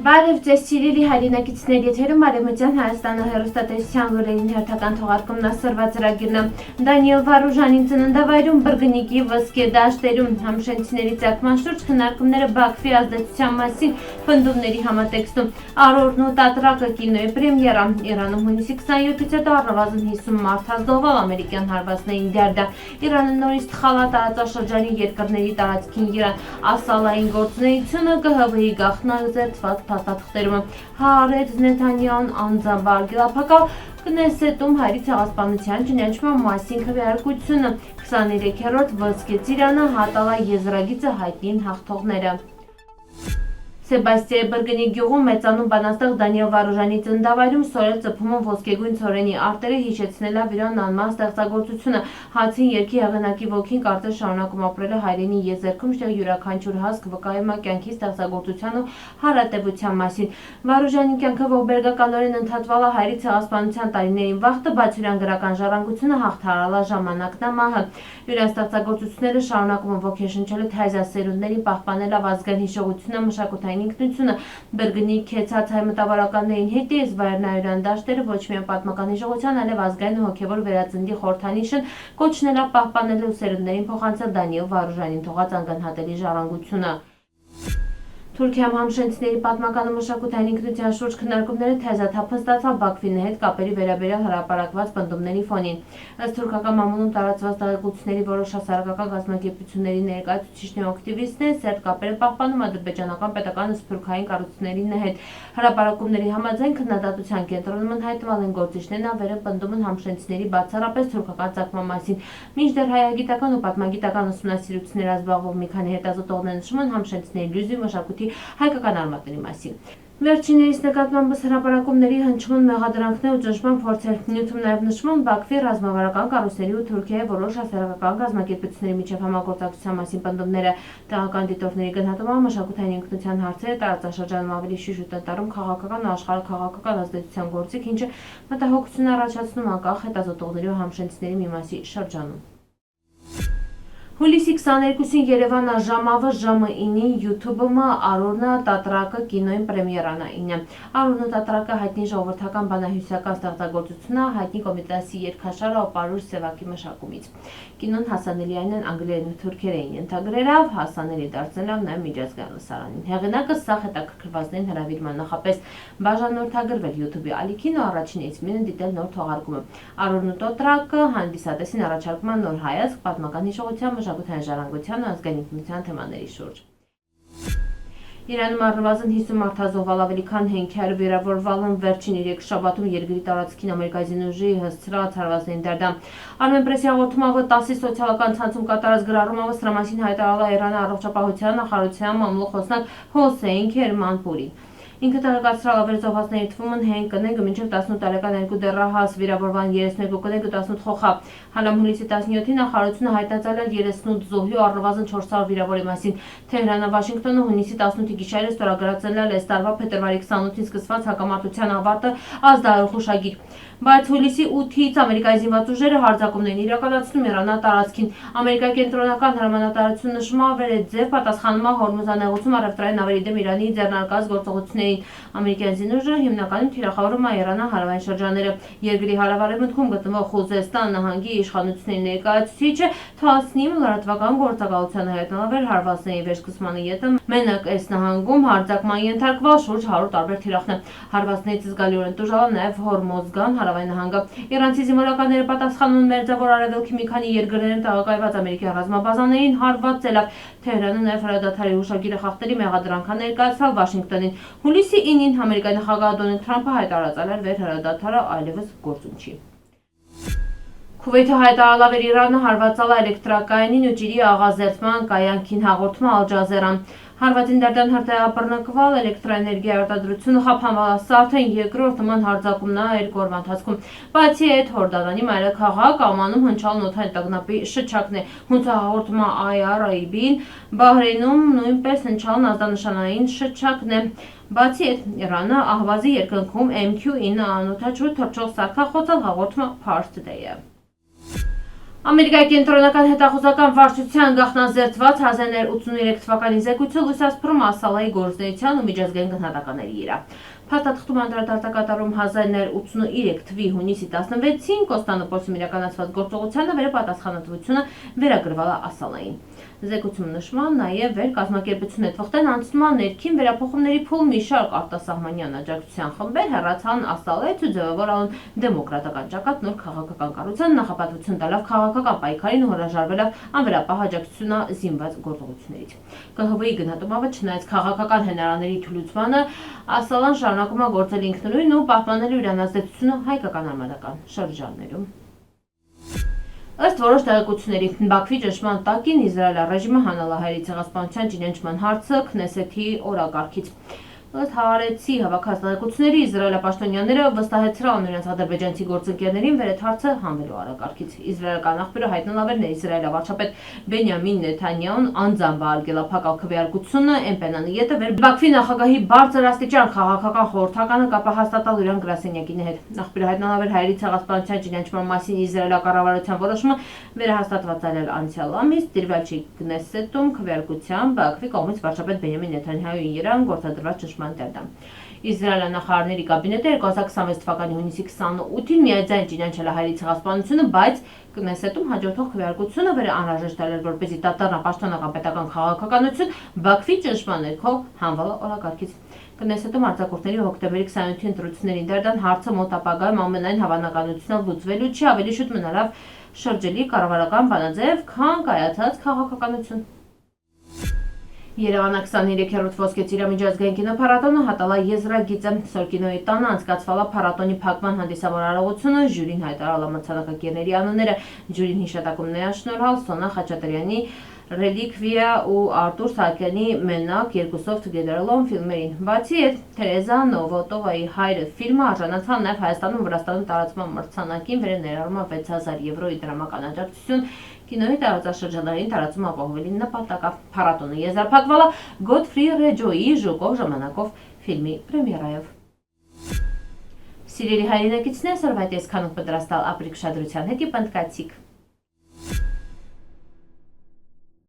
Բարև ձեզ սիրելի հայրենակիցներ, եթերում Արևմտյան Հայաստանը հեռուստատեսության լուրերին հերթական թողարկումն ասրված ծրագիրն է։ Դանիել Վարուժանին ծննդավայրում բրգնիկի ոսկե դաշտերում համշենցիների ծագման շուրջ քննարկումները Բաքվի ազդեցության մասին պնդումների համատեքստում։ Արորն ու տատրակը կինոյի պրեմիերա։ Իրանում հունիսի 27-ից հետո առնվազն 50 մարդ ազդողալ ամերիկյան հարվածներին դարդա։ Իրանը նորից թխալա տարածաշրջանի երկրների տարածքին Իրան ասալային գործունեությունը ԿՀՎ-ի գաղտնազերծված փաստաթղթերում Հարեթ Նեթանյահուն անձամբ արգելափակալ Կնեսետում հայերի ցեղասպանության ճանաչման մասին քվեարկությունը 23-րդ ոսկե ծիրանը հատալա եզրագիծը հայտնին հաղթողները։ Սեբաստիայի Բրգնի գյուղում մեծանում բանաստեղծ Դանիել Վարուժանի ծննդավայրում սորել ծփումը ոսկեգույն ցորենի արտերը հիշեցնելա Վիրոն անման ստեղծագործությունը հացին երգի հեղինակի ոգին կարծես շարունակում ապրել է հայրենի եզերքում, շտեղ յուրաքանչյուր հասկ վկայում է կյանքի ստեղծագործության ու հարատևության մասին։ Վարուժանի կյանքը ողբերգականորեն ընդհատվալ է հայերի ցեղասպանության տարիներին վաղտը, բայց յուրան գրական ժառանգությունը հաղթարալա ժամանակն է մահը։ Յուրան ստեղծագործությունները շարունակում են ոգեշնչել թայզա սերունդներին պահպանել ազգային հիշողությունը, մշակութային ինքնությունը, բրգնի քեցած հայ մտավորականներին հետ է զվայրնայրան դաշտերը ոչ միայն պատմական հիշողության, այլև ազգային ու հոգևոր վերածնդի խորհրդանիշն կոչնել է պահպանել ու սերունդներին փոխանցել Դանիել Վարուժանին թողած անգնահատելի ժառանգությունը։ Թուրքիայում համշենցիների պատմական ու մշակութային ինքնության շուրջ քննարկումները թեզաթափն ստացավ Բաքվի հետ կապերի վերաբերյալ հրապարակված պնդումների ֆոնին։ Ըստ թուրքական մամուլում տարածված տեղեկությունների որոշ հասարակական կազմակերպությունների ներկայացուցիչների ու ակտիվիստներ սերտ կապեր են պահպանում ադրբեջանական պետական սփյուռքային կառույցների հետ։ Հրապարակումների համաձայն քննադատության կենտրոնում ընհայտվել են գործիչներն ավերը պնդում են համշենցիների բացառապես թուրքական ծագման մասին։ Մինչդեռ հայագիտական ու պատմագիտական ուսումնասիրություններ զբաղվող մի քանի հետազոտողներ նշում են համշենցիների լյուզի մշակույթի հայկական արմատների մասին։ Վերջիններիս նկատմամբ հրապարակումների հնչում մեղադրանքներ ու ճնշման փորձեր։ Նյութում նաև նշվում են Բաքվի ռազմավարական կառույցների ու Թուրքիայի որոշ հասարակական կազմակերպությունների միջև համագործակցության մասին պնդումները։ Տեղական դիտորդների գնահատումը մշակութային ինքնության հարցերը տարածաշրջանում ավելի շուշ ու տնտառում քաղաքական ու աշխարհաքաղաքական ազդեցության գործիք, ինչը մտահոգություն առաջացնում անկախ հետազոտողների ու համշենցիների մի մասի շրջանում։ Հուլիսի 22-ին Երևանը ժամավը ժամը 9-ին YouTube-ում Արորնը տատրակը կինոյին պրեմիերան է 9։ Արորնը տատրակը հայտնի ժողովրդական բանահյուսական ստեղծագործությունը հայտնի Կոմիտասի երգաշարը Պարուր Սևակի մշակումից։ Կինոն հասանելի այն անգլերեն ու թուրքերեն ենթագրերով հասանելի դարձնելով նաև միջազգային լսարանին։ Հեղինակը սա հետաքրքրվածներին հրավիրման նախապես բաժանորդագրվել YouTube-ի ալիքին ու առաջինից մինը դիտել նոր թողարկումը։ Արորնը տատրակը հանդիսատեսին առաջարկում է նոր հայացք պատմական հիշողության մշակութային ժառանգության ու ազգային ինքնության թեմաների շուրջ։ Իրանում առնվազն 50 մարդ ազդողալ ավելի քան 500 վիրավորվել են վերջին 3 շաբաթում երկրի տարածքին ամերիկացի ուժի հսցրած հարվածներին դարդա։ Armen Press-ի հաղորդմամբ 10-ի սոցիալական ցանցում կատարած գրառումով սրա մասին հայտարարել է Իրանի առողջապահության նախարարության մամուլի խոսնակ Հոսեյն Քերմանպուրին։ Ինքը տեղեկացրել ավերածողվածների թվում են հեն կնեգ մինչև 18 տարեկան երկու դեռահաս վիրավորվան 32 կնեգ ու 18 խոխապ։ Հալամ հուլիսի 17-ին նախարարությունը հայտարարել է 38 զոհի ու առնվազն 400 վիրավորի մասին։ Թեհրանը Վաշինգտոնը հունիսի 18-ի գիշերը ստորագրացել է այս տարվա փետրվարի 28-ին սկսված հակամարտության ավարտը ազդարար խոշագիր։ Բայց հուլիսի 8-ից ամերիկայի զինված ուժերը հարձակումներին իրականացնում Իրանա տարածքին։ Ամերիկայի կենտրոնական հրամանատարությունը նշում է վերեձև պատասխանում է Հորմուզանեղուցում առևտրային նավերի դեմ Իրանի ձեռնարկած գործողություններին։ Ամերիկյան զինուժը հիմնականում թիրախավորում է Իրանը հարավային շրջանները։ Երկրի հարավարևմուտքում գտնվող Խուզեստան նահանգի իշխանությունների ներկայացուցիչը Թասնիմ լրատվական գործակալությանը հայտնաբերել հարվածների վերսկսմանը ետը մենակ այս նահանգում հարձակման ենթարկվել շուրջ 100 տարբեր թիրախներ։ Հարվածներից զգալիորեն տուժալ է նաև Հորմոզգան հարավային նահանգը։ Իրանցի զինվորականները պատասխանում են մերձավոր արևելքի մի քանի երկրներում տեղակայված ամերիկյան ռազմաբազաներին հարվածելով։ Թեհրանը նաև հրադադարի հուշագիրը խախտելի մեղադրանք ներկայացրել Վաշինգտոնին։ Հուլիսի 9-ին ամերիկայի նախագահ Դոնալդ Թրամփը հայտարարել էր վերհրադադարը այլևս գործում չի։ Քուվեյթը հայտարարել էր Իրանը հարվածալ էլեկտրակայանին ու ջրի աղազերծման կայանքին հաղորդում Ալ Ջազերան։ Հարվածին դարդան հրապարակվել էլեկտրաէներգիայի արտադրությունը խափանվել է Սարթեն երկրորդ նման հարձակումն է 2 օրվա ընթացքում։ Բացի այդ Հորդանանի մայրաքաղաք Ամանում հնչալ նոթային տագնապի շչակն է։ Հունցա հաղորդում է IRIB-ին Բահրեյնում նույնպես հնչալն ազդանշանային շչակն է։ Բացի այդ Իրանը Ահվազի երկնքում MQ-9 անօդաչու թռչող սարքախոսը հաղորդում է Pars Today-ը։ Ամերիկայի կենտրոնական հետախուզական վարչության գաղտնազերծված 1983 թվականի զեկույցը լույս ասփռում Ասալայի գործունեության ու միջազգային գնահատականների իրա։ Փաստաթղթում անդրադարձակատարում 1983 թվականի հունիսի 16-ին Կոստանդնուպոլսում իրականացված գործողությանը վերապատասխանատվությունը վերագրվել է Ասալային։ Զեկույցում նշվում նաև վեր կազմակերպություն հետ վխտեն անցնման ներքին վերափոխումների փուլ մի շարք արտասահմանյան աջակցության խմբեր հեռացան Ասալից ու ձևավորան դեմոկրատական ճակատ նոր քաղաքական կառուցան նախապատվություն տալով քաղաքական պայքարին ու հրաժարվելով անվերապահ աջակցությունը զինված գործողություններից։ ԿՀՎ-ի գնահատումով չնայած քաղաքական հենարանների թուլացմանը Ասալան շարունակում է գործել ինքնուրույն ու պահպանելու իր անազդեցությունը հայկական արմատական շրջաններում։ Ըստ որոշ տեղեկությունների, Բաքվի ճնշման տակին Իսրայելի ռեժիմը հանել է հայերի ցեղասպանության ճանաչման հարցը Քնեսեթի օրակարգից։ Ըստ Հարեցի հավաքած տեղեկությունների, իսրայելապաշտոնյաները վստահեցրան իրենց ադրբեջանցի գործընկերներին վեր այդ հարցը հանվելու օրակարգից։ Իսրայելական աղբյուրը հայտնաբերել է Իսրայելի վարչապետ Բենյամին Նեթանյահուն անձամբ արգելափակալ քվեարկությունը ԵՄՊՆ-ի ետը վեր Բաքվի նախագահի բարձրաստիճան քաղաքական խորհրդականը կապը հաստատալ իրան գրասենյակի հետ։ Աղբյուրը հայտնաբերել հայերի ցեղասպանության ճանաչման մասին Իսրայելի կառավարության որոշումը վերահաստատված արել անցյալ ամիս դիրվել չի Քնեսետում քվեարկության Բաքվի կողմից վարչապետ Բենյամին Նեթանյահուի իրան գործադրված ճնշման դեմ։ Իսրայելի նախարարների կաբինետը 2026 թվականի հունիսի 28-ին միաձայն ճանաչել է հայերի ցեղասպանությունը, բայց Քնեսետում հաջորդող քվեարկությունը վեր անհրաժեշտ արել, որպեսզի դատարան պաշտոնական պետական քաղաքականություն Բաքվի ճնշման ներքո հանվելը օրակարգից։ Քնեսետում արձակուրդների հոկտեմբերի 27-ի ընտրություններին դերդան հարցը մոտ ապագայում ամենայն հավանականությունով լուծվելու չի, ավելի շուտ մնալավ շրջելի կառավարական բանաձև, քան կայացած քաղաքականություն։ Երևանը 23-րդ ոսկե ծիրա միջազգային կինոփառատոնը հատալա եզրագիծը։ Սորկինոյի տանը անցկացվալա փառատոնի փակման հանդիսավոր արարողությունը ժյուրին հայտարարել է մրցանակակիրների անունները։ Ժյուրին հիշատակումներ շնորհալ Սոնա Խաչատրյանի Ռելիկվիա ու Արտուր Սահակյանի Մենակ երկուսով Together Alone ֆիլմերին։ Բացի այդ, Թերեզա Նովոտովայի հայրը ֆիլմը արժանացավ նաև Հայաստանում ու Վրաստանում տարածման մրցանակին, վեր ներառում է 6000 եվրոյի դրամական աջակցություն կինոյի տարածաշրջանային տարածում ապահովելու նպատակով։ Փառատոնը եզրափակվել է Գոթֆրի Ռեջոյի «Ժուկով» ժամանակով ֆիլմի պրեմիերայով։ Սիրելի հայրենակիցներ, սորվայտ ես քանուկ պատրաստալ ապրիկ շադրության հետ իպ ընտկացիք։